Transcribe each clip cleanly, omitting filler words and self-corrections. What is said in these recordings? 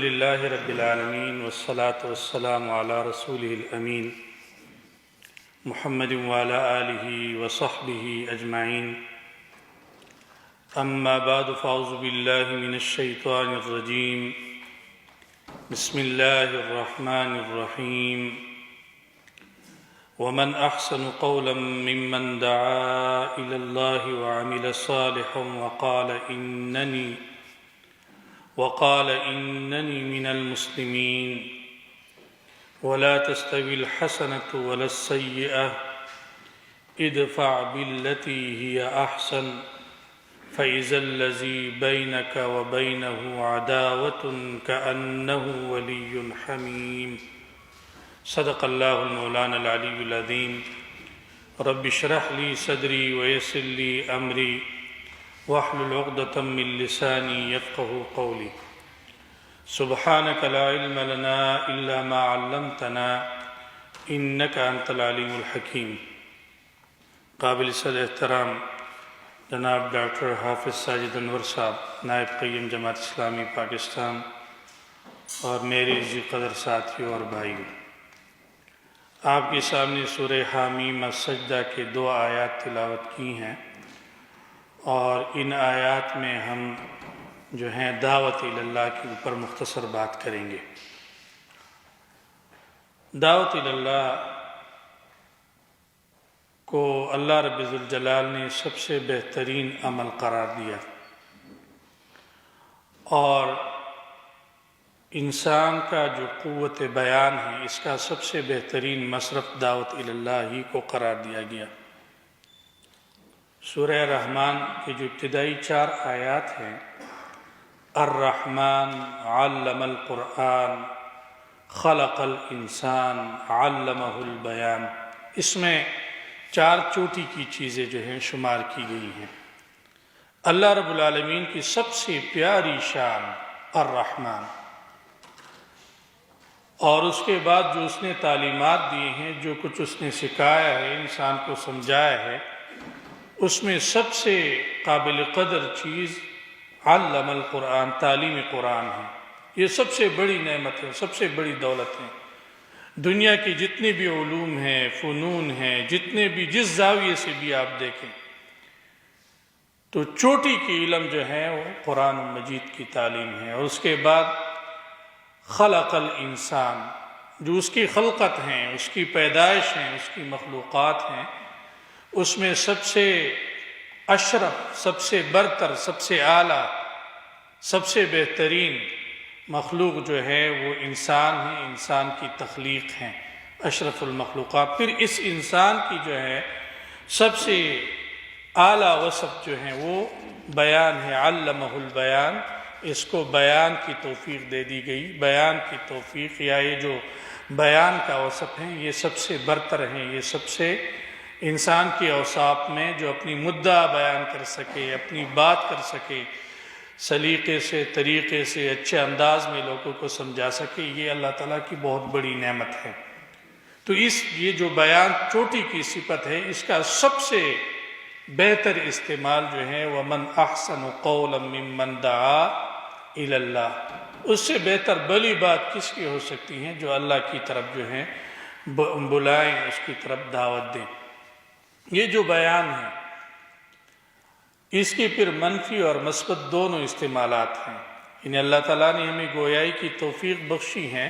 للہ رب العالمین والصلاة والسلام علی رسولہ الامین محمد وعلی آلہ وصحبہ اجمعین اما بعد فاعوذ باللہ من الشیطان الرجیم بسم اللہ الرحمن الرحیم ومن احسن قولا ممن دعا الى اللہ وعمل صالحا وقال إنني من المسلمين ولا تستوي الحسنة ولا السيئة ادفع بالتي هي أحسن فإذا الذي بينك وبينه عداوة كأنه ولي حميم صدق الله المولانا العلي العظيم رب اشرح لي صدري ويسر لي أمري واحلل عقدة من لساني يفقهوا قولي سبحانك لا علم لنا إلا ما علمتنا إنك أنت العليم الحكيم قابل صدر احترام جناب ڈاکٹر حافظ ساجد انور صاحب نائب قیم جماعت اسلامی پاکستان اور میرے عزیز قدر ساتھیوں اور بھائیوں، آپ کے سامنے سورہ حامیم السجدہ کے 2 آیات تلاوت کی ہیں اور ان آیات میں ہم جو ہیں دعوت اللہ کے اوپر مختصر بات کریں گے۔ دعوت اللہ کو اللہ رب ذوالجلال نے سب سے بہترین عمل قرار دیا اور انسان کا جو قوت بیان ہے اس کا سب سے بہترین مصرف دعوت اللہ ہی کو قرار دیا گیا۔ سورہ رحمان کے جو ابتدائی 4 آیات ہیں، الرحمن علم القرآن خلق الانسان علمہ البیان، اس میں 4 چوٹی کی چیزیں جو ہیں شمار کی گئی ہیں۔ اللہ رب العالمین کی سب سے پیاری شان الرحمن، اور اس کے بعد جو اس نے تعلیمات دی ہیں، جو کچھ اس نے سکھایا ہے، انسان کو سمجھایا ہے، اس میں سب سے قابل قدر چیز علم القرآن، تعلیم قرآن ہے۔ یہ سب سے بڑی نعمت ہے، سب سے بڑی دولت ہے۔ دنیا کی جتنے بھی علوم ہیں، فنون ہیں، جتنے بھی جس زاویے سے بھی آپ دیکھیں تو چوٹی کی علم جو ہے وہ قرآن مجید کی تعلیم ہے۔ اور اس کے بعد خلق الانسان، جو اس کی خلقت ہیں، اس کی پیدائش ہیں، اس کی مخلوقات ہیں، اس میں سب سے اشرف، سب سے برتر، سب سے اعلیٰ، سب سے بہترین مخلوق جو ہے وہ انسان ہے، انسان کی تخلیق ہے، اشرف المخلوقات۔ پھر اس انسان کی جو ہے سب سے اعلیٰ وصف جو ہے وہ بیان ہے، علمہ البیان، اس کو بیان کی توفیق دے دی گئی۔ بیان کی توفیق یا یہ جو بیان کا وصف ہے یہ سب سے برتر ہیں، یہ سب سے انسان کے اوصاف میں جو اپنی مدعا بیان کر سکے، اپنی بات کر سکے، سلیقے سے، طریقے سے، اچھے انداز میں لوگوں کو سمجھا سکے، یہ اللہ تعالیٰ کی بہت بڑی نعمت ہے۔ تو یہ جو بیان چوٹی کی صفت ہے، اس کا سب سے بہتر استعمال جو ہے وَمَنْ أَحْسَنُ قَوْلًا مِّمَّنْ دَعَا إِلَى اللَّهِ، اس سے بہتر بلی بات کس کی ہو سکتی ہے جو اللہ کی طرف جو ہے بلائیں، اس کی طرف دعوت دیں۔ یہ جو بیان ہے اس کی پھر منفی اور مثبت دونوں استعمالات ہیں، یعنی اللہ تعالیٰ نے ہمیں گویائی کی توفیق بخشی ہیں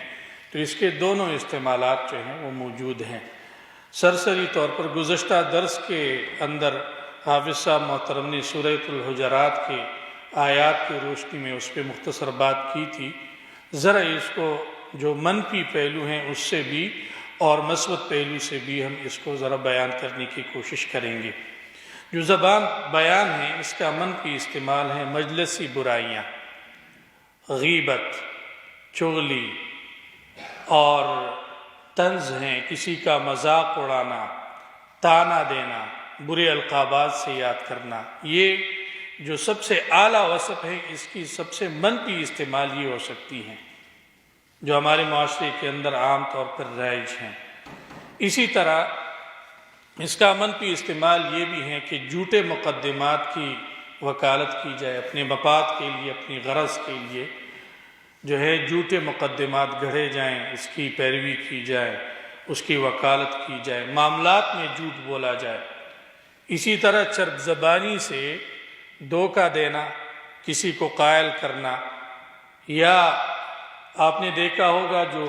تو اس کے دونوں استعمالات جو ہیں وہ موجود ہیں۔ سرسری طور پر گزشتہ درس کے اندر حافظ صاحب محترم نے سورۃ الحجرات کے آیات کی روشنی میں اس پہ مختصر بات کی تھی۔ ذرا اس کو جو منفی پہلو ہیں اس سے بھی اور مثبت پہلو سے بھی ہم اس کو ذرا بیان کرنے کی کوشش کریں گے۔ جو زبان بیان ہے اس کا منفی استعمال ہے مجلسی برائیاں، غیبت، چغلی اور طنز ہیں، کسی کا مذاق اڑانا، طعنہ دینا، برے القابات سے یاد کرنا۔ یہ جو سب سے اعلیٰ وصف ہے اس کی سب سے منفی استعمال یہ ہو سکتی ہیں جو ہمارے معاشرے کے اندر عام طور پر رائج ہیں۔ اسی طرح اس کا منفی استعمال یہ بھی ہے کہ جھوٹے مقدمات کی وکالت کی جائے اپنے مفاد کے لیے، اپنی غرض کے لیے، جو ہے جھوٹے مقدمات گھڑے جائیں، اس کی پیروی کی جائے، اس کی وکالت کی جائے، معاملات میں جھوٹ بولا جائے۔ اسی طرح چرب زبانی سے دھوکہ دینا، کسی کو قائل کرنا، یا آپ نے دیکھا ہوگا جو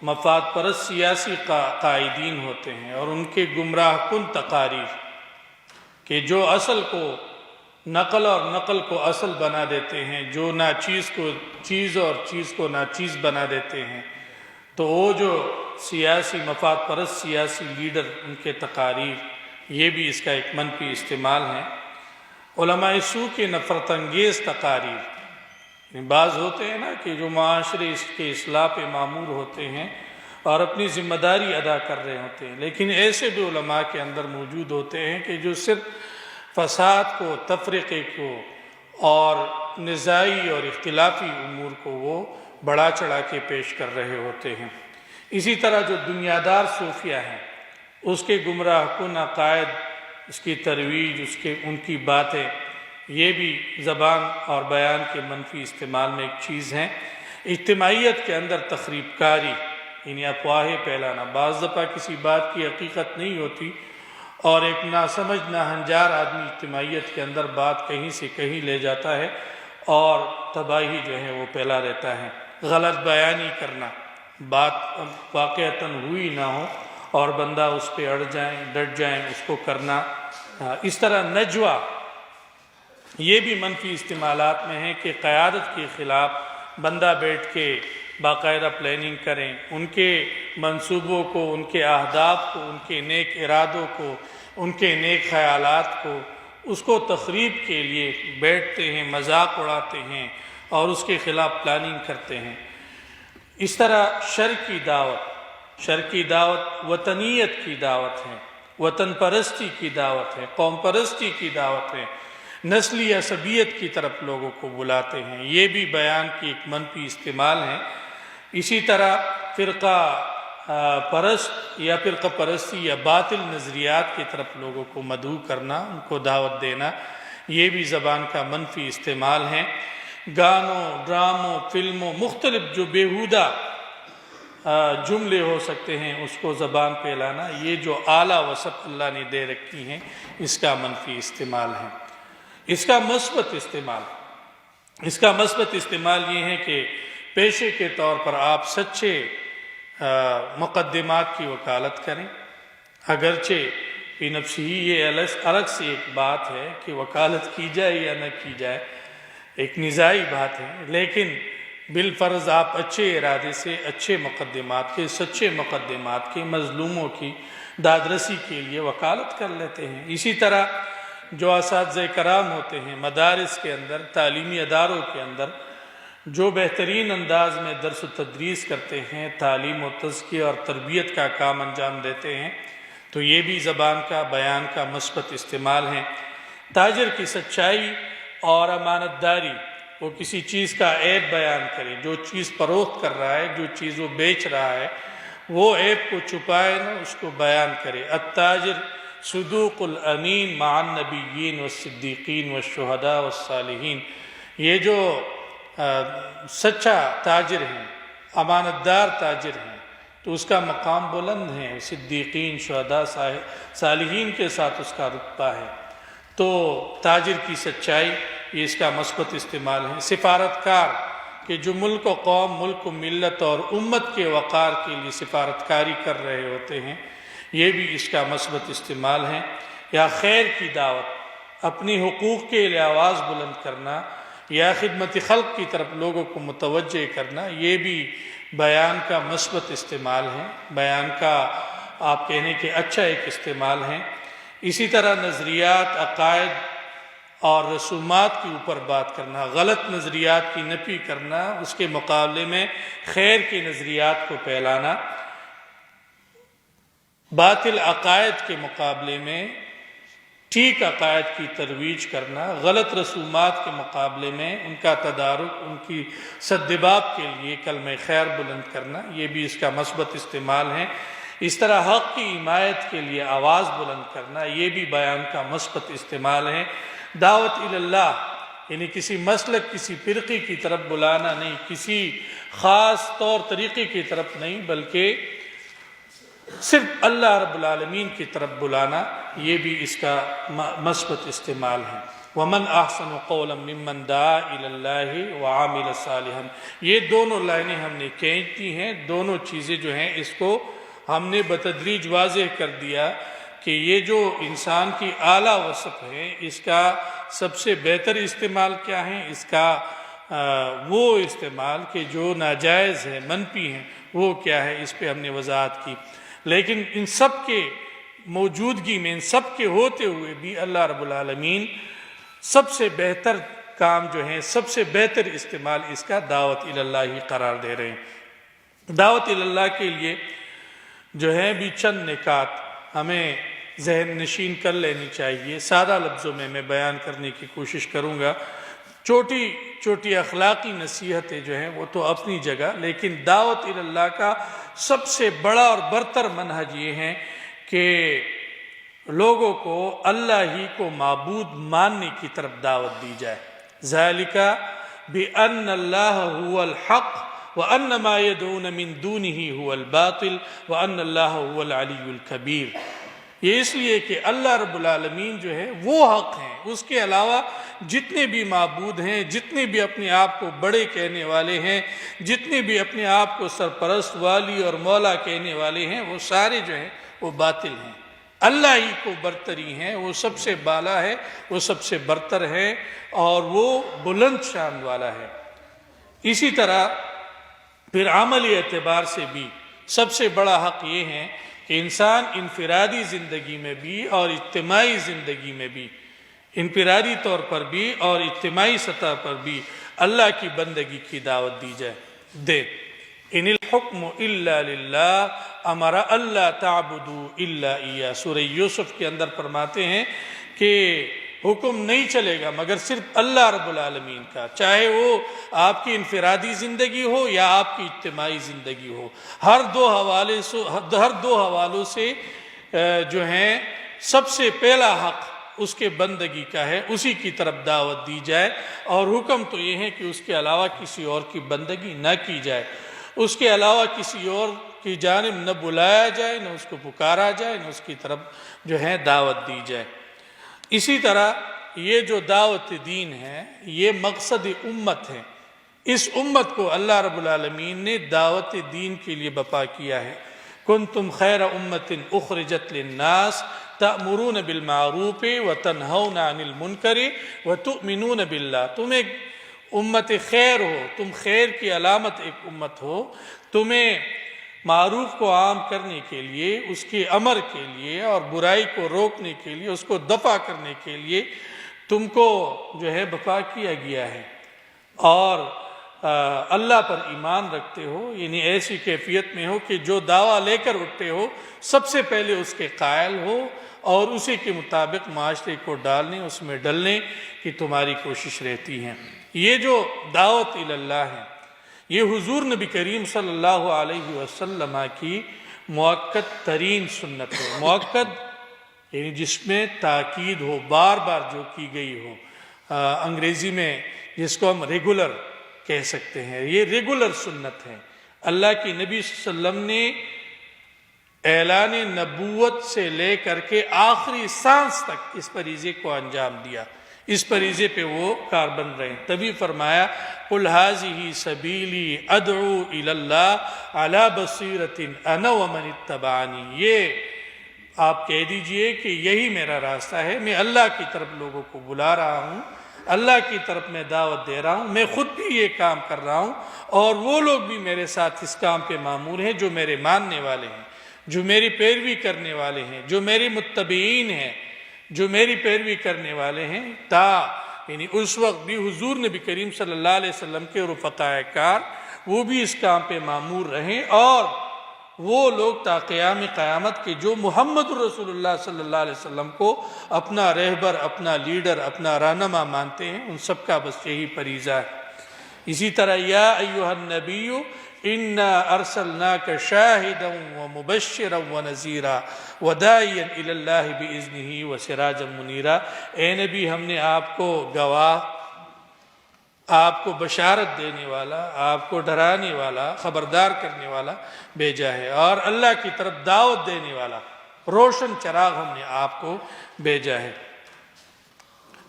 مفاد پرست سیاسی قائدین ہوتے ہیں اور ان کے گمراہ کن تقاریر کہ جو اصل کو نقل اور نقل کو اصل بنا دیتے ہیں، جو ناچیز کو چیز اور چیز کو ناچیز بنا دیتے ہیں، تو وہ جو سیاسی مفاد پرست سیاسی لیڈر، ان کے تقاریر، یہ بھی اس کا ایک منفی استعمال ہے۔ علماء سوء کے نفرت انگیز تقاریر، بعض ہوتے ہیں نا کہ جو معاشرے اس کے اصلاح پہ مامور ہوتے ہیں اور اپنی ذمہ داری ادا کر رہے ہوتے ہیں، لیکن ایسے بھی علماء کے اندر موجود ہوتے ہیں کہ جو صرف فساد کو، تفرقے کو اور نزاعی اور اختلافی امور کو وہ بڑھا چڑھا کے پیش کر رہے ہوتے ہیں۔ اسی طرح جو دنیادار صوفیہ ہیں، اس کے گمراہ کن عقائد، اس کی ترویج، ان کی باتیں، یہ بھی زبان اور بیان کے منفی استعمال میں ایک چیز ہیں۔ اجتماعیت کے اندر تخریب کاری، یعنی افواہیں پھیلانا، بعض دفعہ کسی بات کی حقیقت نہیں ہوتی اور ایک ناسمجھ ناہنجار آدمی اجتماعیت کے اندر بات کہیں سے کہیں لے جاتا ہے اور تباہی جو ہے وہ پھیلا دیتا ہے۔ غلط بیانی کرنا، بات واقعتاً ہوئی نہ ہو اور بندہ اس پہ اڑ جائیں، ڈٹ جائیں، اس کو کرنا۔ اس طرح نجوہ، یہ بھی منفی استعمالات میں ہے کہ قیادت کے خلاف بندہ بیٹھ کے باقاعدہ پلاننگ کریں، ان کے منصوبوں کو، ان کے اہداف کو، ان کے نیک ارادوں کو، ان کے نیک خیالات کو، اس کو تخریب کے لیے بیٹھتے ہیں، مذاق اڑاتے ہیں اور اس کے خلاف پلاننگ کرتے ہیں۔ اس طرح شر کی دعوت وطنیت کی دعوت ہے، وطن پرستی کی دعوت ہے، قوم پرستی کی دعوت ہے، نسلی عصبیت کی طرف لوگوں کو بلاتے ہیں، یہ بھی بیان کی ایک منفی استعمال ہے۔ اسی طرح فرقہ پرست یا فرقہ پرستی یا باطل نظریات کی طرف لوگوں کو مدعو کرنا، ان کو دعوت دینا، یہ بھی زبان کا منفی استعمال ہے۔ گانوں، ڈراموں، فلموں، مختلف جو بیہودہ جملے ہو سکتے ہیں اس کو زبان پہ لانا، یہ جو اعلیٰ وصف اللہ نے دے رکھی ہیں، اس کا منفی استعمال ہے۔ اس کا مثبت استعمال یہ ہے کہ پیشے کے طور پر آپ سچے مقدمات کی وکالت کریں، اگرچہ فی نفسی یہ الگ سے ایک بات ہے کہ وکالت کی جائے یا نہ کی جائے، ایک نزاعی بات ہے، لیکن بالفرض آپ اچھے ارادے سے اچھے مقدمات کے، سچے مقدمات کے، مظلوموں کی دادرسی کے لیے وکالت کر لیتے ہیں۔ اسی طرح جو اساتذہ کرام ہوتے ہیں مدارس کے اندر، تعلیمی اداروں کے اندر، جو بہترین انداز میں درس و تدریس کرتے ہیں، تعلیم و تزکیہ اور تربیت کا کام انجام دیتے ہیں، تو یہ بھی زبان کا، بیان کا مثبت استعمال ہے۔ تاجر کی سچائی اور امانت داری، وہ کسی چیز کا عیب بیان کرے، جو چیز فروخت کر رہا ہے، جو چیز وہ بیچ رہا ہے، وہ عیب کو چھپائے نہ، اس کو بیان کرے۔ التاجر صدوق الامین مع النبیین والصدیقین والشہداء والصالحین، یہ جو سچا تاجر ہے، امانت دار تاجر ہے، تو اس کا مقام بلند ہے، صدیقین، شہداء، صالحین کے ساتھ اس کا رتبہ ہے۔ تو تاجر کی سچائی، یہ اس کا مثبت استعمال ہے۔ سفارتکار، کہ جو ملک و قوم، ملک و ملت اور امت کے وقار کے لیے سفارتکاری کر رہے ہوتے ہیں، یہ بھی اس کا مثبت استعمال ہے۔ یا خیر کی دعوت، اپنی حقوق کے لیے آواز بلند کرنا یا خدمت خلق کی طرف لوگوں کو متوجہ کرنا، یہ بھی بیان کا مثبت استعمال ہے، بیان کا آپ کہنے کے اچھا ایک استعمال ہے۔ اسی طرح نظریات، عقائد اور رسومات کے اوپر بات کرنا، غلط نظریات کی نفی کرنا، اس کے مقابلے میں خیر کے نظریات کو پھیلانا، باطل عقائد کے مقابلے میں ٹھیک عقائد کی ترویج کرنا، غلط رسومات کے مقابلے میں ان کا تدارک، ان کی سدباب کے لیے کلمہ خیر بلند کرنا، یہ بھی اس کا مثبت استعمال ہے۔ اس طرح حق کی حمایت کے لیے آواز بلند کرنا، یہ بھی بیان کا مثبت استعمال ہے۔ دعوت اللہ، یعنی کسی مسلک کسی فرقے کی طرف بلانا نہیں، کسی خاص طور طریقے کی طرف نہیں، بلکہ صرف اللہ رب العالمین کی طرف بلانا، یہ بھی اس کا مثبت استعمال ہے۔ وَمَنْ أَحْسَنُ قَوْلًا مِّمَّنْ دَعَا إِلَى اللَّهِ وَعَمِلَ صَالِحًا۔ یہ دونوں لائنیں ہم نے کھینچ دی ہیں، دونوں چیزیں جو ہیں اس کو ہم نے بتدریج واضح کر دیا کہ یہ جو انسان کی اعلیٰ وصف ہے، اس کا سب سے بہتر استعمال کیا ہے، اس کا وہ استعمال کہ جو ناجائز ہے، منفی ہیں، وہ کیا ہے، اس پہ ہم نے وضاحت کی۔ لیکن ان سب کے موجودگی میں، ان سب کے ہوتے ہوئے بھی اللہ رب العالمین سب سے بہتر کام جو ہے، سب سے بہتر استعمال اس کا دعوت اللہ ہی قرار دے رہے ہیں۔ دعوت اللہ کے لیے جو ہے بھی چند نکات ہمیں ذہن نشین کر لینی چاہیے۔ سادہ لفظوں میں بیان کرنے کی کوشش کروں گا۔ چھوٹی چھوٹی اخلاقی نصیحتیں جو ہیں وہ تو اپنی جگہ، لیکن دعوت اللہ کا سب سے بڑا اور برتر منہج یہ ہے کہ لوگوں کو اللہ ہی کو معبود ماننے کی طرف دعوت دی جائے۔ ذالک بأن اللہ هو الحق وأن ما يدعون من دونه هو الباطل وأن اللہ هو العلی الکبیر۔ یہ اس لیے کہ اللہ رب العالمین جو ہے وہ حق ہیں، اس کے علاوہ جتنے بھی معبود ہیں، جتنے بھی اپنے آپ کو بڑے کہنے والے ہیں، جتنے بھی اپنے آپ کو سرپرست، والی اور مولا کہنے والے ہیں، وہ سارے جو ہیں وہ باطل ہیں۔ اللہ ہی کو برتری ہیں، وہ سب سے بالا ہے، وہ سب سے برتر ہے اور وہ بلند شان والا ہے۔ اسی طرح پھر عملی اعتبار سے بھی سب سے بڑا حق یہ ہے کہ انسان انفرادی زندگی میں بھی اور اجتماعی زندگی میں بھی، انفرادی طور پر بھی اور اجتماعی سطح پر بھی اللہ کی بندگی کی دعوت دی جائے۔ ان الحکم الا للہ امر اللہ تعبدوا الا ایہ۔ سورہ یوسف کے اندر فرماتے ہیں کہ حکم نہیں چلے گا مگر صرف اللہ رب العالمین کا، چاہے وہ آپ کی انفرادی زندگی ہو یا آپ کی اجتماعی زندگی ہو۔ ہر دو حوالوں سے جو ہیں سب سے پہلا حق اس کے بندگی کا ہے، اسی کی طرف دعوت دی جائے، اور حکم تو یہ ہے کہ اس کے علاوہ کسی اور کی بندگی نہ کی جائے، اس کے علاوہ کسی اور کی جانب نہ بلایا جائے، نہ اس کو پکارا جائے، نہ اس کی طرف جو ہے دعوت دی جائے۔ اسی طرح یہ جو دعوت دین ہے یہ مقصد امت ہے۔ اس امت کو اللہ رب العالمین نے دعوت دین کے لیے برپا کیا ہے۔ کنتم خیر امت اخرجت للناس تأمرون بالمعروف وتنہون عن المنکر وتؤمنون باللہ۔ تم ایک امت خیر ہو، تم خیر کی علامت ایک امت ہو، تمہیں معروف کو عام کرنے کے لیے، اس کے امر کے لیے اور برائی کو روکنے کے لیے، اس کو دفع کرنے کے لیے تم کو جو ہے برپا کیا گیا ہے، اور اللہ پر ایمان رکھتے ہو، یعنی ایسی کیفیت میں ہو کہ جو دعویٰ لے کر اٹھتے ہو سب سے پہلے اس کے قائل ہو اور اسی کے مطابق معاشرے کو ڈالنے، اس میں ڈلنے کی تمہاری کوشش رہتی ہے۔ یہ جو دعوت اللہ ہے یہ حضور نبی کریم صلی اللہ علیہ وسلم کی مؤکد ترین سنت ہے۔ مؤکد یعنی جس میں تاکید ہو، بار بار جو کی گئی ہو، انگریزی میں جس کو ہم ریگولر کہہ سکتے ہیں، یہ ریگولر سنت ہے۔ اللہ کی نبی صلی اللہ علیہ وسلم نے اعلان نبوت سے لے کر کے آخری سانس تک اس فریضے کو انجام دیا، اس فریضے پہ وہ کاربند رہے۔ تبھی فرمایا قُلْ هَٰذِهِ سَبِيلِي أَدْعُو إِلَى اللَّهِ عَلَىٰ بَصِيرَةٍ أَنَا وَمَنِ اتَّبَعَنِي۔ یہ آپ کہہ دیجئے کہ یہی میرا راستہ ہے، میں اللہ کی طرف لوگوں کو بلا رہا ہوں، اللہ کی طرف میں دعوت دے رہا ہوں، میں خود بھی یہ کام کر رہا ہوں اور وہ لوگ بھی میرے ساتھ اس کام پہ مامور ہیں جو میرے ماننے والے ہیں، جو میری پیروی کرنے والے ہیں، جو میری متبعین ہیں، جو میری پیروی کرنے والے ہیں، یعنی اس وقت بھی حضور نبی کریم صلی اللہ علیہ وسلم کے رفقائے کار وہ بھی اس کام پہ مامور رہیں، اور وہ لوگ تا قیام قیامت کے جو محمد رسول اللہ صلی اللہ علیہ وسلم کو اپنا رہبر، اپنا لیڈر، اپنا رہنما مانتے ہیں، ان سب کا بس یہی فریضہ ہے۔ اسی طرح یا ایھا النبی انا ارسلناک شاہدا ومبشرا ونذیرا وداعیا الی اللہ باذنہ وسراجا منیرا۔ اے نبی، ہم نے آپ کو گواہ آپ کو بشارت دینے والا، آپ کو ڈرانے والا، خبردار کرنے والا بھیجا ہے، اور اللہ کی طرف دعوت دینے والا روشن چراغ ہم نے آپ کو بھیجا ہے۔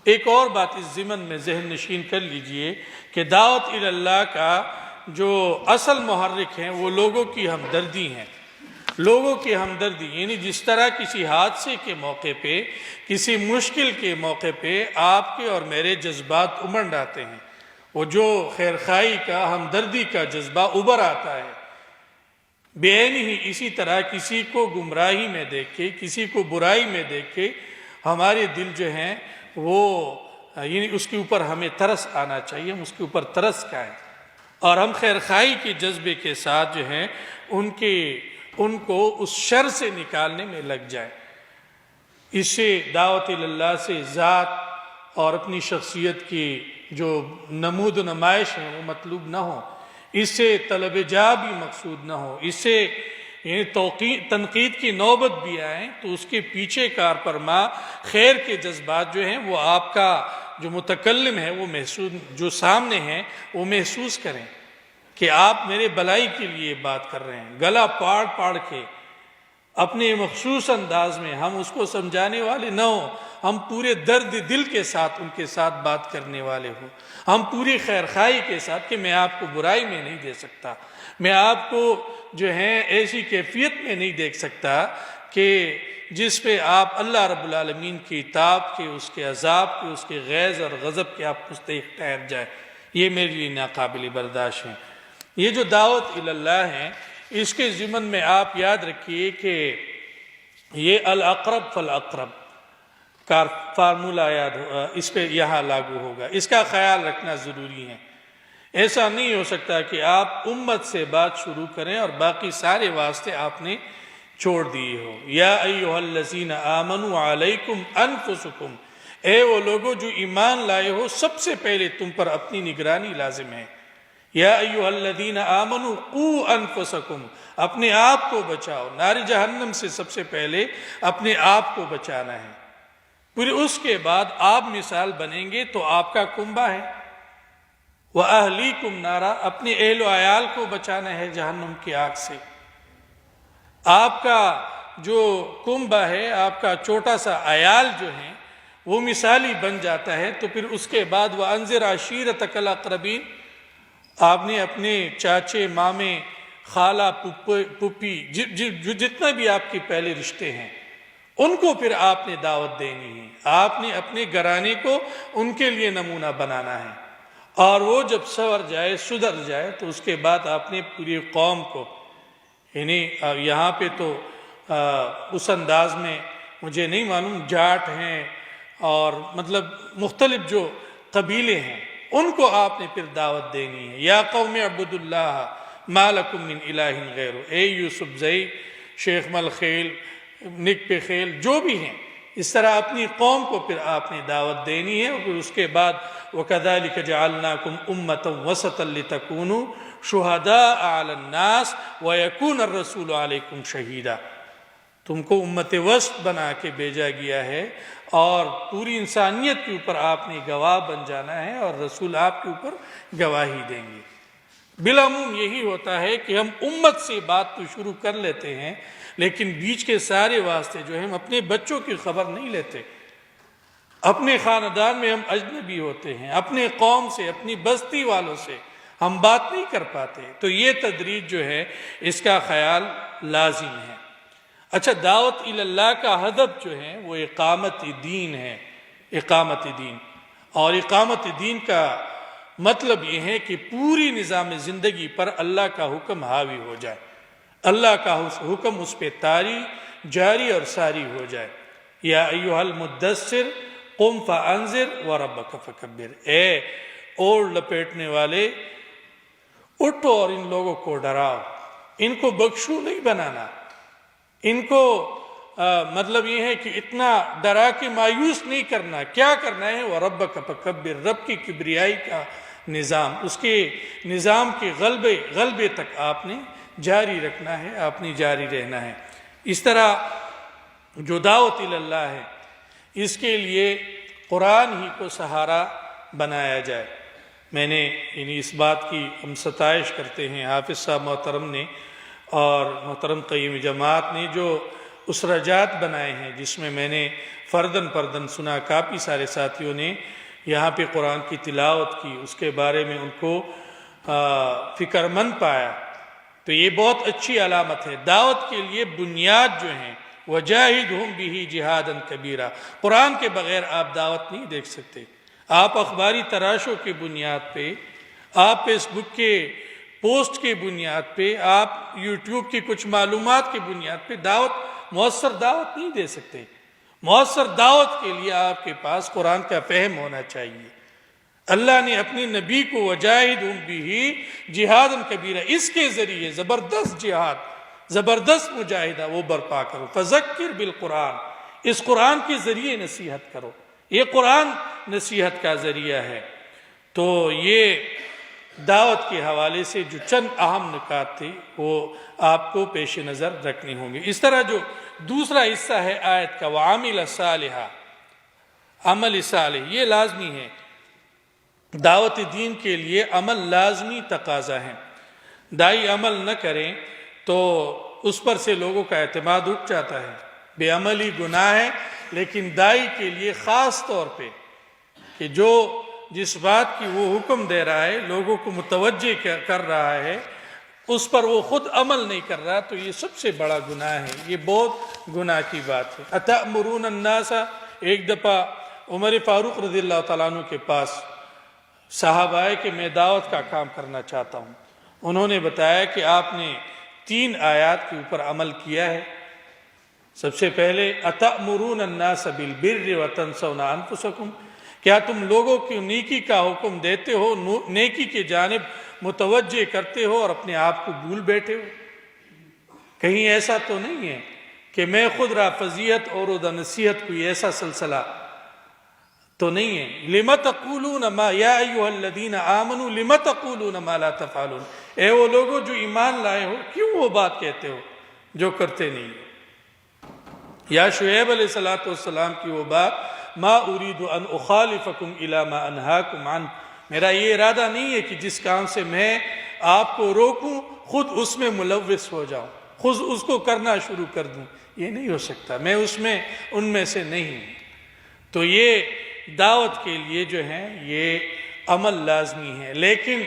ایک اور بات اس ضمن میں ذہن نشین کر لیجئے کہ دعوت اللہ کا جو اصل محرک ہیں وہ لوگوں کی ہمدردی ہیں، لوگوں کی ہمدردی، یعنی جس طرح کسی حادثے کے موقع پہ، کسی مشکل کے موقع پہ آپ کے اور میرے جذبات امنڈ آتے ہیں، وہ جو خیرخواہی کا، ہمدردی کا جذبہ ابھر آتا ہے، بے عین ہی اسی طرح کسی کو گمراہی میں دیکھ کے، کسی کو برائی میں دیکھ کے ہمارے دل جو ہیں وہ یعنی اس کے اوپر ہمیں ترس آنا چاہیے، ہم اس کے اوپر ترس کھائیں اور ہم خیرخواہی کے جذبے کے ساتھ جو ہیں ان کو اس شر سے نکالنے میں لگ جائیں۔ اس سے دعوت اللہ سے ذات اور اپنی شخصیت کی جو نمود و نمائش ہے وہ مطلوب نہ ہو، اس سے طلب جا بھی مقصود نہ ہو، اس سے یعنی تنقید کی نوبت بھی آئیں تو اس کے پیچھے کار فرما خیر کے جذبات جو ہیں وہ آپ کا جو متکلم ہے وہ محسوس، جو سامنے ہیں وہ محسوس کریں کہ آپ میرے بلائی کے لیے بات کر رہے ہیں، گلا پاڑ پاڑ کے اپنے مخصوص انداز میں ہم اس کو سمجھانے والے نہ ہوں، ہم پورے درد دل کے ساتھ ان کے ساتھ بات کرنے والے ہوں، ہم پوری خیرخواہی کے ساتھ کہ میں آپ کو برائی میں نہیں دے سکتا، میں آپ کو جو ہے ایسی کیفیت میں نہیں دیکھ سکتا کہ جس پہ آپ اللہ رب العالمین کی عتاب کے، اس کے عذاب کے، اس کے غیظ اور غضب کے آپ مستحق ٹھہر جائے، یہ میرے لیے ناقابل برداشت ہے۔ یہ جو دعوت اللہ ہے اس کے ضمن میں آپ یاد رکھیے کہ یہ الاقرب فالاقرب کا فارمولہ اس پہ یہاں لاگو ہوگا، اس کا خیال رکھنا ضروری ہے۔ ایسا نہیں ہو سکتا کہ آپ امت سے بات شروع کریں اور باقی سارے واسطے آپ نے چھوڑ دیے ہو۔ یا ایھا الذین آمنوا علیکم انفسکم، اے وہ لوگوں جو ایمان لائے ہو سب سے پہلے تم پر اپنی نگرانی لازم ہے۔ یا ایھا الذین آمنوا قوا انفسکم، اپنے آپ کو بچاؤ، نار جہنم سے سب سے پہلے اپنے آپ کو بچانا ہے، پھر اس کے بعد آپ مثال بنیں گے تو آپ کا کنبہ ہے۔ وَأَهْلِيكُمْ نَارًا، اپنے اہل و عیال کو بچانا ہے جہنم کی آگ سے۔ آپ کا جو کنبہ ہے، آپ کا چھوٹا سا عیال جو ہے وہ مثالی بن جاتا ہے، تو پھر اس کے بعد وَأَنذِرْ عَشِيرَتَكَ الْأَقْرَبِينَ، آپ نے اپنے چاچے، مامے، خالہ، پھوپھی، جتنا بھی آپ کے پہلے رشتے ہیں ان کو پھر آپ نے دعوت دینی ہے، آپ نے اپنے گھرانے کو ان کے لیے نمونہ بنانا ہے، اور وہ جب سنور جائے، سدھر جائے تو اس کے بعد آپ نے پوری قوم کو، یعنی یہاں پہ تو اس انداز میں مجھے نہیں معلوم، جاٹ ہیں اور مطلب مختلف جو قبیلے ہیں ان کو آپ نے پھر دعوت دینی ہے۔ یا قوم اعبدوا اللہ ما لکم من الہ غیرہ، اے یوسف زئی، شیخ مل خیل، نک پہ خیل، جو بھی ہیں، اس طرح اپنی قوم کو پھر آپ نے دعوت دینی ہے، اور پھر اس کے بعد وَكَذَلِكَ جَعَلْنَاكُمْ أُمَّةً وَسَطًا لِتَكُونُوا شُهَدَاءَ عَلَى النَّاسِ وَيَكُونَ الرَّسُولُ عَلَيْكُمْ شَهِيدًا، تم کو امت وسط بنا کے بھیجا گیا ہے اور پوری انسانیت کے اوپر آپ نے گواہ بن جانا ہے، اور رسول آپ کے اوپر گواہی دیں گے۔ بالعموم یہی ہوتا ہے کہ ہم امت سے بات تو شروع کر لیتے ہیں، لیکن بیچ کے سارے واسطے جو ہیں ہم اپنے بچوں کی خبر نہیں لیتے، اپنے خاندان میں ہم اجنبی ہوتے ہیں، اپنے قوم سے، اپنی بستی والوں سے ہم بات نہیں کر پاتے، تو یہ تدریج جو ہے اس کا خیال لازم ہے۔ اچھا، دعوت اللہ کا ہدف جو ہے وہ اقامت دین ہے، اقامت دین، اور اقامت دین کا مطلب یہ ہے کہ پوری نظام زندگی پر اللہ کا حکم حاوی ہو جائے، اللہ کا حکم اس پہ طاری، جاری اور ساری ہو جائے۔ یا ایھا المدثر قم فانذر وربک فکبر، اے اوڑھ لپیٹنے والے اٹھو اور ان لوگوں کو ڈراؤ، ان کو بخشو نہیں بنانا، ان کو مطلب یہ ہے کہ اتنا ڈرا کے مایوس نہیں کرنا، کیا کرنا ہے؟ وَرَبَّكَ فَكَبِّرْ، رب کی کبریائی کا نظام، اس کے نظام کے غلبے تک آپ نے جاری رکھنا ہے، آپ نے جاری رہنا ہے۔ اس طرح جو دعوت اللہ ہے اس کے لیے قرآن ہی کو سہارا بنایا جائے، میں نے یعنی اس بات کی ہم ستائش کرتے ہیں حافظ صاحب محترم نے اور محترم قیم جماعت نے جو اسرجات بنائے ہیں، جس میں میں نے فردن سنا، کافی سارے ساتھیوں نے یہاں پہ قرآن کی تلاوت کی، اس کے بارے میں ان کو فکر مند پایا، تو یہ بہت اچھی علامت ہے۔ دعوت کے لیے بنیاد جو ہیں وَجَاهِدْهُمْ بِهِ جِهَادًا كَبِيرًا، قرآن کے بغیر آپ دعوت نہیں دیکھ سکتے۔ آپ اخباری تراشوں کی بنیاد پہ، آپ فیس بک کے پوسٹ کی بنیاد پہ، آپ یوٹیوب کی کچھ معلومات کی بنیاد پہ مؤثر دعوت نہیں دے سکتے۔ مؤثر دعوت کے لیے آپ کے پاس قرآن کا فہم ہونا چاہیے۔ اللہ نے اپنے نبی کو وَجَاهِدْهُمْ بِهِ جِهَادًا كَبِيرًا، اس کے ذریعے زبردست جہاد، زبردست مجاہدہ وہ برپا کرو۔ فَذَكِّرْ بِالْقُرْآنِ، اس قرآن کے ذریعے نصیحت کرو، یہ قرآن نصیحت کا ذریعہ ہے۔ تو یہ دعوت کے حوالے سے جو چند اہم نکات تھے وہ آپ کو پیش نظر رکھنے ہوں گے۔ اس طرح جو دوسرا حصہ ہے آیت کا وَعَمِلَ صَالِحًا، عمل صالح، یہ لازمی ہے۔ دعوت دین کے لیے عمل لازمی تقاضا ہے۔ دائی عمل نہ کریں تو اس پر سے لوگوں کا اعتماد اٹھ جاتا ہے۔ بے عملی گناہ ہے، لیکن دائی کے لیے خاص طور پہ کہ جو جس بات کی وہ حکم دے رہا ہے، لوگوں کو متوجہ کر رہا ہے، اس پر وہ خود عمل نہیں کر رہا، تو یہ سب سے بڑا گناہ ہے، یہ بہت گناہ کی بات ہے۔ اَتَأْمُرُونَ النَّاسَ، ایک دفعہ عمر فاروق رضی اللہ تعالیٰ عنہ کے پاس صحابہ آئے کہ میں دعوت کا کام کرنا چاہتا ہوں۔ انہوں نے بتایا کہ آپ نے 3 آیات کے اوپر عمل کیا ہے۔ سب سے پہلے اَتَأْمُرُونَ النَّاسَ بِالْبِرِّ وَتَنْسَوْنَ أَنفُسَكُمْ، کیا تم لوگوں کی نیکی کا حکم دیتے ہو، نیکی کی جانب متوجہ کرتے ہو اور اپنے آپ کو بھول بیٹھے ہو؟ کہیں ایسا تو نہیں ہے کہ میں خود را فضیحت اور ادا نصیحت کوئی ایسا سلسلہ تو نہیں ہے۔ لِمَ تَقُولُونَ مَا يَا أَيُّهَا الَّذِينَ آمَنُوا لِمَ تَقُولُونَ مَا لَا تَفْعَلُونَ، اے وہ لوگوں جو ایمان لائے ہو، کیوں وہ بات کہتے ہو جو کرتے نہیں ہو؟ یا شعیب علیہ السلام کی وہ بات ما اريد ان اخالفكم الى ما انهاكم عنه، میرا یہ ارادہ نہیں ہے کہ جس کام سے میں آپ کو روکوں خود اس میں ملوث ہو جاؤں، خود اس کو کرنا شروع کر دوں، یہ نہیں ہو سکتا، میں ان میں سے نہیں ہوں۔ تو یہ دعوت کے لیے جو ہے یہ عمل لازمی ہے، لیکن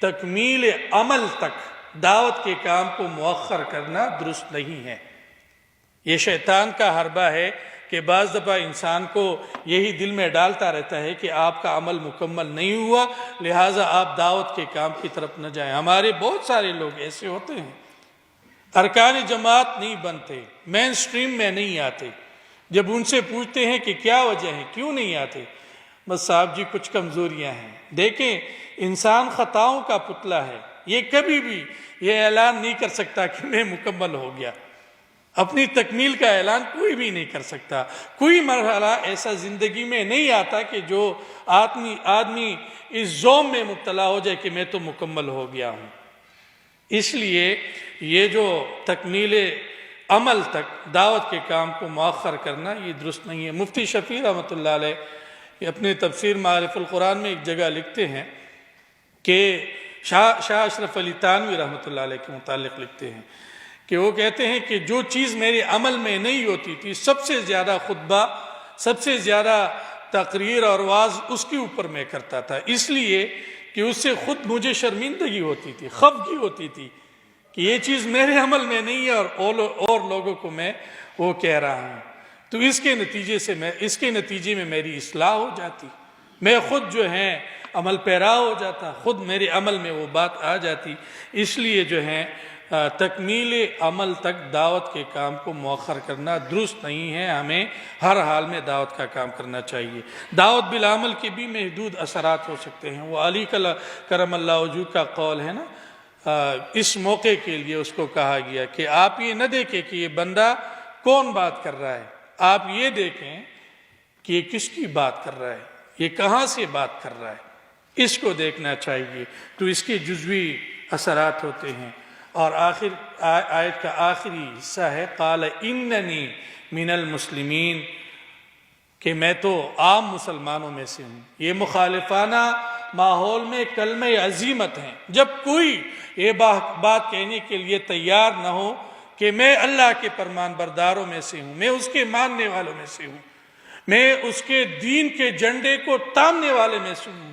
تکمیل عمل تک دعوت کے کام کو مؤخر کرنا درست نہیں ہے۔ یہ شیطان کا حربہ ہے کہ بعض دفعہ انسان کو یہی دل میں ڈالتا رہتا ہے کہ آپ کا عمل مکمل نہیں ہوا، لہٰذا آپ دعوت کے کام کی طرف نہ جائیں۔ ہمارے بہت سارے لوگ ایسے ہوتے ہیں، ارکان جماعت نہیں بنتے، مین سٹریم میں نہیں آتے، جب ان سے پوچھتے ہیں کہ کیا وجہ ہے، کیوں نہیں آتے، بس صاحب جی کچھ کمزوریاں ہیں۔ دیکھیں انسان خطاؤں کا پتلا ہے، یہ کبھی بھی یہ اعلان نہیں کر سکتا کہ میں مکمل ہو گیا، اپنی تکمیل کا اعلان کوئی بھی نہیں کر سکتا۔ کوئی مرحلہ ایسا زندگی میں نہیں آتا کہ جو آدمی اس زوم میں مبتلا ہو جائے کہ میں تو مکمل ہو گیا ہوں۔ اس لیے یہ جو تکمیل عمل تک دعوت کے کام کو مؤخر کرنا یہ درست نہیں ہے۔ مفتی شفیع رحمۃ اللہ علیہ یہ اپنے تفسیر معارف القرآن میں ایک جگہ لکھتے ہیں کہ شاہ اشرف علی تانوی رحمۃ اللہ علیہ کے متعلق لکھتے ہیں کہ وہ کہتے ہیں کہ جو چیز میرے عمل میں نہیں ہوتی تھی، سب سے زیادہ خطبہ، سب سے زیادہ تقریر اور وعظ اس کے اوپر میں کرتا تھا، اس لیے کہ اس سے خود مجھے شرمندگی ہوتی تھی، خفگی ہوتی تھی کہ یہ چیز میرے عمل میں نہیں ہے اور لوگوں کو میں وہ کہہ رہا ہوں، تو اس کے نتیجے میں میری اصلاح ہو جاتی، میں خود جو ہے عمل پیرا ہو جاتا، خود میرے عمل میں وہ بات آ جاتی۔ اس لیے جو ہے تکمیل عمل تک دعوت کے کام کو مؤخر کرنا درست نہیں ہے، ہمیں ہر حال میں دعوت کا کام کرنا چاہیے۔ دعوت بالعمل کے بھی محدود اثرات ہو سکتے ہیں، وہ علی کرم اللہ وجہ کا قول ہے نا، اس موقع کے لیے اس کو کہا گیا کہ آپ یہ نہ دیکھیں کہ یہ بندہ کون بات کر رہا ہے، آپ یہ دیکھیں کہ یہ کس کی بات کر رہا ہے، یہ کہاں سے بات کر رہا ہے، اس کو دیکھنا چاہیے، تو اس کے جزوی اثرات ہوتے ہیں۔ اور آیت کا آخری حصہ ہے قال اننی من المسلمین، کہ میں تو عام مسلمانوں میں سے ہوں۔ یہ مخالفانہ ماحول میں کلمہ عزیمت ہیں. جب کوئی یہ بات کہنے کے لیے تیار نہ ہو کہ میں اللہ کے فرمان برداروں میں سے ہوں، میں اس کے ماننے والوں میں سے ہوں، میں اس کے دین کے جھنڈے کو تامنے والے میں سے ہوں،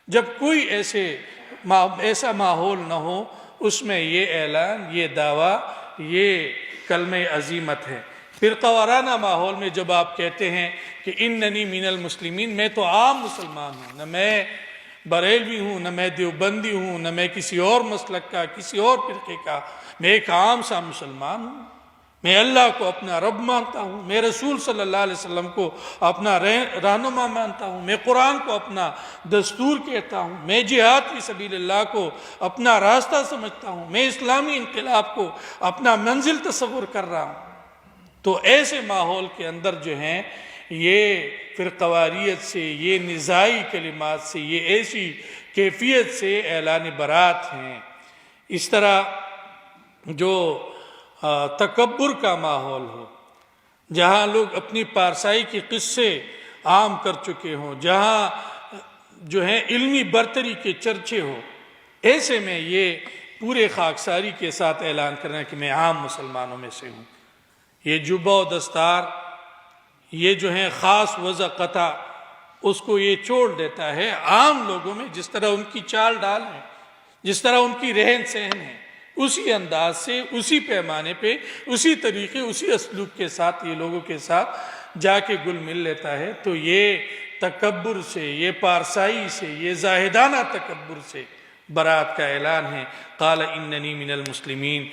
جب کوئی ایسا ماحول نہ ہو، اس میں یہ اعلان، یہ دعویٰ، یہ کلمہ عزیمت ہے. فرقہ وارانہ ماحول میں جب آپ کہتے ہیں کہ اننی من المسلمین، میں تو عام مسلمان ہوں، نہ میں بریلوی ہوں، نہ میں دیوبندی ہوں، نہ میں کسی اور مسلک کا، کسی اور فرقے کا، میں ایک عام سا مسلمان ہوں. میں اللہ کو اپنا رب مانتا ہوں، میں رسول صلی اللہ علیہ وسلم کو اپنا رہنما مانتا ہوں، میں قرآن کو اپنا دستور کہتا ہوں، میں جہاد فی سبیل اللہ کو اپنا راستہ سمجھتا ہوں، میں اسلامی انقلاب کو اپنا منزل تصور کر رہا ہوں. تو ایسے ماحول کے اندر جو ہیں یہ فرقواریت سے، یہ نزاعی کلمات سے، یہ ایسی کیفیت سے اعلان برات ہیں. اس طرح جو تکبر کا ماحول ہو، جہاں لوگ اپنی پارسائی کے قصے عام کر چکے ہوں، جہاں جو ہیں علمی برتری کے چرچے ہو، ایسے میں یہ پورے خاکساری کے ساتھ اعلان کرنا کہ میں عام مسلمانوں میں سے ہوں. یہ جبہ و دستار، یہ جو ہیں خاص وضع قطع، اس کو یہ چھوڑ دیتا ہے عام لوگوں میں. جس طرح ان کی چال ڈال ہے، جس طرح ان کی رہن سہن ہے، اسی انداز سے، اسی پیمانے پہ، اسی طریقے، اسی اسلوب کے ساتھ یہ لوگوں کے ساتھ جا کے گل مل لیتا ہے. تو یہ تکبر سے، یہ پارسائی سے، یہ زاہدانہ تکبر سے برات کا اعلان ہے. قال اننی من المسلمین.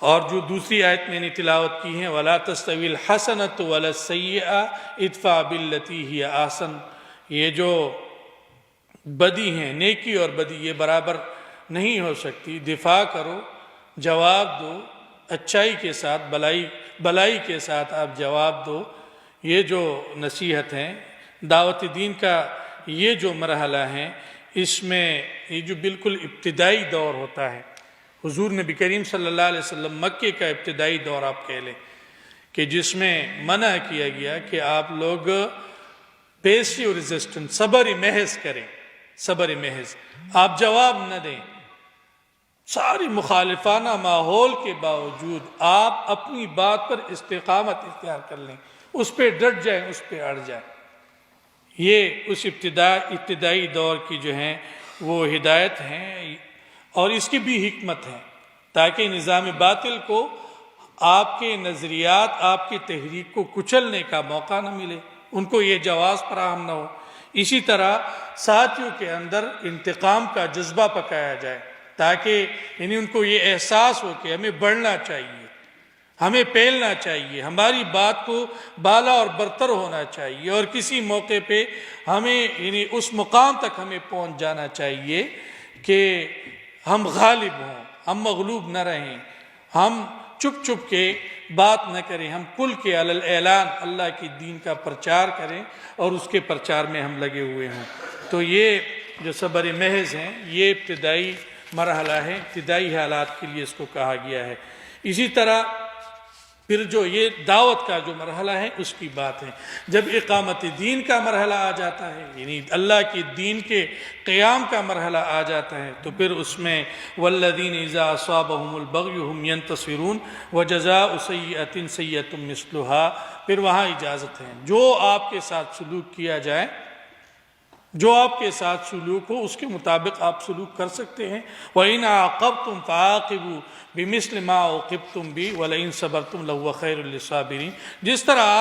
اور جو دوسری آیت میں نے تلاوت کی ہے وَلَا تَسْتَوِي الْحَسَنَةُ وَلَا السَّيِّئَةُ اِدْفَعْ بِالَّتِي هِيَ أَحْسَنُ. یہ جو بدی ہیں، نیکی اور بدی، یہ برابر نہیں ہو سکتی. دفاع کرو، جواب دو، اچھائی کے ساتھ، بلائی کے ساتھ آپ جواب دو. یہ جو نصیحت ہیں دعوت دین کا، یہ جو مرحلہ ہیں، اس میں یہ جو بالکل ابتدائی دور ہوتا ہے، حضور نبی کریم صلی اللہ علیہ وسلم مکے کا ابتدائی دور آپ کہہ لیں، کہ جس میں منع کیا گیا کہ آپ لوگ پیسیو ریزسٹنس، صبر محض کریں، صبر محض، آپ جواب نہ دیں. ساری مخالفانہ ماحول کے باوجود آپ اپنی بات پر استقامت اختیار کر لیں، اس پہ ڈٹ جائیں، اس پہ اڑ جائیں. یہ اس ابتدائی دور کی جو ہیں وہ ہدایت ہیں، اور اس کی بھی حکمت ہے، تاکہ نظام باطل کو آپ کے نظریات، آپ کی تحریک کو کچلنے کا موقع نہ ملے، ان کو یہ جواز فراہم نہ ہو. اسی طرح ساتھیوں کے اندر انتقام کا جذبہ پکایا جائے، تاکہ یعنی ان کو یہ احساس ہو کہ ہمیں بڑھنا چاہیے، ہمیں پھیلنا چاہیے، ہماری بات کو بالا اور برتر ہونا چاہیے، اور کسی موقع پہ ہمیں یعنی اس مقام تک ہمیں پہنچ جانا چاہیے کہ ہم غالب ہوں، ہم مغلوب نہ رہیں، ہم چپ چپ کے بات نہ کریں، ہم کل کے علی الاعلان اللہ کی دین کا پرچار کریں اور اس کے پرچار میں ہم لگے ہوئے ہوں. تو یہ جو صبر محض ہیں، یہ ابتدائی مرحلہ ہے، ابتدائی حالات کے لیے اس کو کہا گیا ہے. اسی طرح پھر جو یہ دعوت کا جو مرحلہ ہے اس کی بات ہے. جب اقامت دین کا مرحلہ آ جاتا ہے، یعنی اللہ کے دین کے قیام کا مرحلہ آ جاتا ہے، تو پھر اس میں والذین اذا اصابهم البغی هم ینتصرون وجزاء سیئۃ سیئۃ مثلها. پھر وہاں اجازت ہے، جو آپ کے ساتھ سلوک کیا جائے، جو آپ کے ساتھ سلوک ہو اس کے مطابق آپ سلوک کر سکتے ہیں. وَإِنْ عَاقَبْتُمْ فَعَاقِبُوا بِمِثْلِ مَا عُوقِبْتُمْ بِهِ وَلَئِنْ صَبَرْتُمْ لَهُوَ خَيْرٌ لِّلصَّابِرِينَ. جس طرح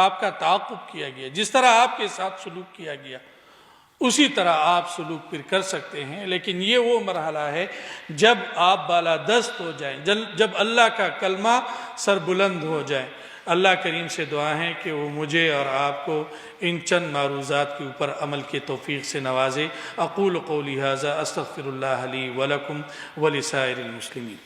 آپ کا تعاقب کیا گیا، جس طرح آپ کے ساتھ سلوک کیا گیا، اسی طرح آپ سلوک پھر کر سکتے ہیں. لیکن یہ وہ مرحلہ ہے جب آپ بالادست ہو جائیں، جب اللہ کا کلمہ سربلند ہو جائے. اللہ کریم سے دعا ہے کہ وہ مجھے اور آپ کو ان چند معروضات کے اوپر عمل کے توفیق سے نوازے. اقول قولی ھذا استغفر اللہ لی ولکم ولسائر المسلمین.